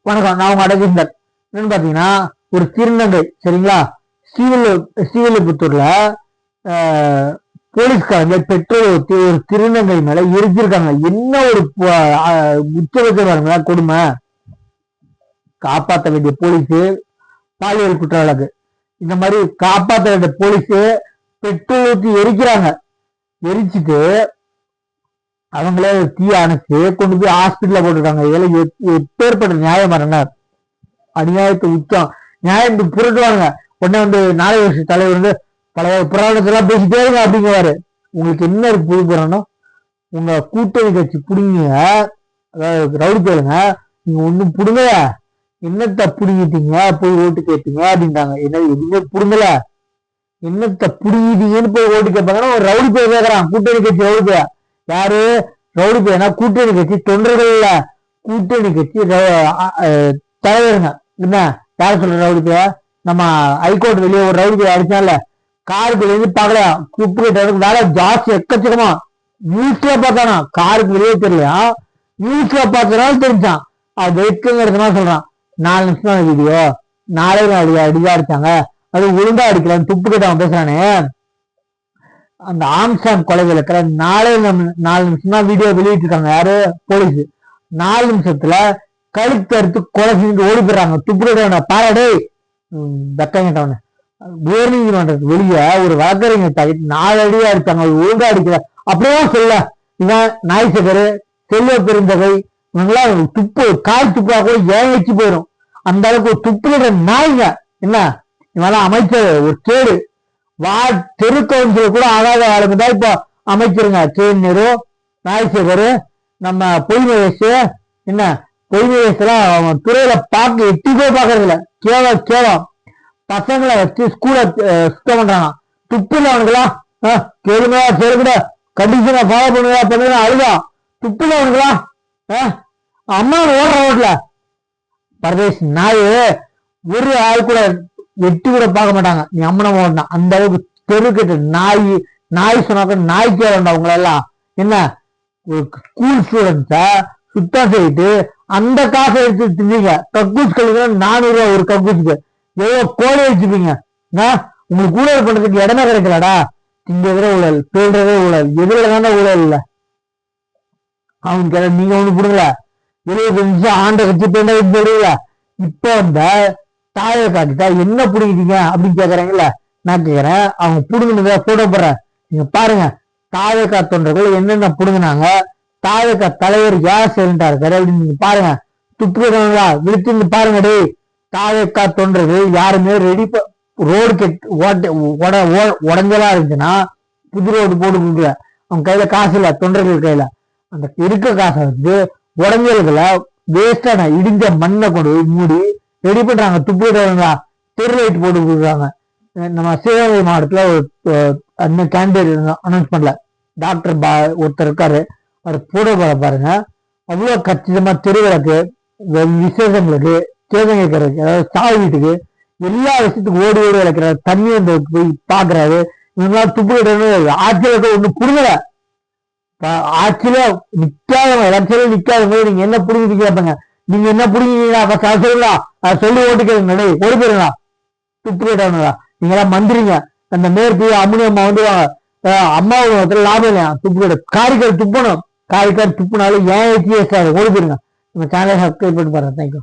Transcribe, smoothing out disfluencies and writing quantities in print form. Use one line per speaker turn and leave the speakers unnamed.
வணக்கம், நான் உங்க அடகிந்தர். என்னன்னு பாத்தீங்கன்னா, ஒரு திருநங்கை சரிங்களா, ஸ்ரீவில்லிபுத்தூர்ல போலீஸ்காரங்க பெட்ரோல் ஊற்றி ஒரு திருநங்கை மேல எரிச்சிருக்காங்க. என்ன ஒரு உச்சபட்ச பாருங்க கொடுமை. காப்பாற்ற வேண்டிய போலீஸ் பாலியல் குற்ற வழக்கு, இந்த மாதிரி காப்பாற்ற வேண்டிய போலீஸ் பெட்ரோல் ஊற்றி எரிக்கிறாங்க. எரிச்சிட்டு அவங்களே தீ அணைச்சு கொண்டு போய் ஹாஸ்பிட்டல்ல போட்டுருக்காங்க. இதெல்லாம் எப்பேற்பட்ட நியாயம் என்ன? அநியாயத்தை உச்சம். நியாயம் புரட்டுவாங்க. உடனே வந்து நாளை வருஷ தலைவர் வந்து பல புராணத்தெல்லாம் பேசிட்டே இருங்க அப்படிங்குவாரு. உங்களுக்கு என்ன இருக்கு புது புராணம்? உங்க கூட்டணி கட்சி புடிங்க, அதாவது ரவுடி போயிடுங்க, நீங்க ஒண்ணும் புடுங்க, என்னத்தை புடுங்கிட்டீங்க போய் ஓட்டு கேட்டீங்க அப்படின்றாங்க. என்ன எதுவுமே புடுங்கல, என்னத்தை புடுங்கிட்டீங்கன்னு போய் ஓட்டு கேட்பாங்கன்னா ஒரு ரவுடி போய் கேட்கறான். கூட்டணி கட்சி ரவுடி போய் யாரு? ரவுடி போய்னா கூட்டணி கட்சி தொண்டர்கள் இல்ல, கூட்டணி கட்சி தலைவருங்க. என்ன யார சொல்ற ரவுடி போய்? நம்ம ஹைகோர்ட் வெளியே ஒரு ரவுடி போய் அடிச்சால, காருக்கு வெளியே பாக்கலையா, உப்பு கிட்ட வேலை ஜாஸ்தி எக்கச்சக்கமா. நியூஸ்ல பார்த்தானா, காருக்கு வெளியே தெரியலையா, நியூஸ்ல பார்த்தனால தெரிஞ்சான். அது வெட்கங்கிறதுனா சொல்றான். 4 நிமிஷம் வீடியோ, நாளை அடிதான் அடிச்சாங்க, அது ஒழுங்கா அடிக்கலான்னு துப்பு கிட்ட அவன் பேசுறானே. அந்த ஆம்சாங் கொலை விளக்கிற 4 நிமிஷம் தான் வீடியோ வெளியிட்டு இருக்காங்க. யாரு? போலீஸ். 4 நிமிஷத்துல கழுத்தறுத்து கொலை செஞ்சு ஓடி போயிடுறாங்க. துப்புரவு பாராடே வெக்கங்கிட்டவன. உயர் நீதிமன்றத்துக்கு வெளியே ஒரு வழக்கறிஞர் தாக்கிட்டு 4 அடியா அடிச்சாங்க, ஒழுங்கா அடிக்கல. அப்படியே சொல்ல இவன் நாய்சகரு, செல்வ பெருந்தகை, இவங்கெல்லாம் துப்பு கால் துப்புனா கூட ஏன் வச்சு போயிடும். அந்த அளவுக்கு ஒரு துப்புகிற நாய்ங்க. என்ன இவெல்லாம் அமைச்சர் ஒரு கேடு. தெரு கவுன்சிலர் கூட ஆகாத ஆளுங்க தான் இப்போ அமைச்சிருங்க. நேரு, நாய்சேகர், நம்ம பொய்மேஷ். என்ன பொய்மேஷெல்லாம் துறையில பார்க்க எட்டி போய் பாக்குறது இல்ல. கேவலம் பசங்களை வச்சு ஸ்கூல சுத்தம் பண்றாங்க. துப்புல அவனுக்கெல்லாம் கேளுங்க கேளுங்க, கண்டிஷனை ஃபாலோ பண்ணுங்க அழுதா. துப்புல அவனுக்கெல்லாம் அம்மா ஓடுற ரோட்ல பரதேஷ் நாய் ஒரு ஆள் கூட எட்டி கூட பார்க்க மாட்டாங்க. நீ அம்மனை ஓடனா அந்த அளவுக்கு தெருக்கிட்டு நாய் சொன்னாக்க நாய்க்கே வேண்டாம். உங்களை எல்லாம் என்ன ஸ்கூல் ஸ்டூடெண்ட்ஸ சுத்தம் செய்யிட்டு அந்த காசை எடுத்து தின்னீங்க. கக்கூஸ் கழுவுனா 400 ரூபாய் ஒரு கக்கூஸுக்கு. எவ்வளவு கோழி வச்சுப்பீங்க. உங்களுக்கு ஊழல் பண்றதுக்கு இடமே கிடைக்கலடா. திங்கவே ஊழல், பேடுறதே ஊழல், எதுல தானே ஊழல் இல்ல. அவங்க நீங்க ஒண்ணு புடுங்கல, 25 நிமிஷம் ஆண்ட கட்சி பேண்ட வச்சு போடுவீங்களா? இப்போ அந்த தாயை காட்டிட்டா என்ன புடுங்கிட்டீங்க அப்படின்னு கேக்குறாங்கல்ல. நான் கேக்குறேன், அவங்க புடுங்கினத போட்டோ போடுறேன், நீங்க பாருங்க. தாயக்கா தொண்டர்கள் என்னென்ன புடுங்கினாங்க, தாயக்கா தலைவர் யார் சைலண்டா இருக்காரு அப்படின்னு நீங்க பாருங்க. துப்புங்களா விழுத்து பாருங்க. டே தாயக்கா தொண்டர்கள் யாருமே ரெடி ரோடு உடஞ்சலா இருந்துச்சுன்னா புது ரோடு போட்டு கொடுக்கல. அவங்க கையில காசு இல்ல, தொண்டர்கள் கையில. அந்த இருக்க காசை வந்து உடஞ்சல்களை வேஸ்டான இடிஞ்ச மண்ணை கொண்டு போய் மூடி ரெடி பண்றாங்க. துப்புரவா தெருலைட் போட்டு கொடுக்குறாங்க. நம்ம சிவகங்கை மாவட்டத்துல ஒரு கேண்டிடேட் அனௌன்ஸ் பண்ணல, டாக்டர் ஒருத்தர் இருக்காரு, அவர் போட பாருங்க. அவ்வளவு கச்சிதமா தெருவிளக்கு, விசேஷங்களுக்கு, சிவகங்கைக்கு, அதாவது சாவு வீட்டுக்கு, எல்லா விஷயத்துக்கும் ஓடி ஓடி விளக்குறாரு. தண்ணி வந்து போய் பாக்குறாரு. இவங்களாம் துப்புரவு ஆட்சியில ஒண்ணு புடுங்கல. ஆட்சியில நிக்காதவங்க, எலெக்ஷன்ல நிக்காதவங்க நீங்க என்ன புடுங்கிட்டு கேட்பாங்க. நீங்க என்ன புடுங்கிங்களா அப்ப சொல்லுங்களா, அதை சொல்லி ஓட்டுக்கிறீங்க. நடை ஓடி போயிருங்களா துப்புரா. நீங்க எல்லாம் மந்திரிங்க. அந்த மேற்கு அம்முனி அம்மா வந்து அம்மாவுக்கு லாபம் இல்லையா துப்புரா. காரிக்கால் துப்பணும், காரிக்கால் துப்புனாலும் ஏன் ஓடி போயிருங்க. நம்ம சேனலை சப்ஸ்கிரைப் பண்ணி பாருங்க. தேங்க்யூ.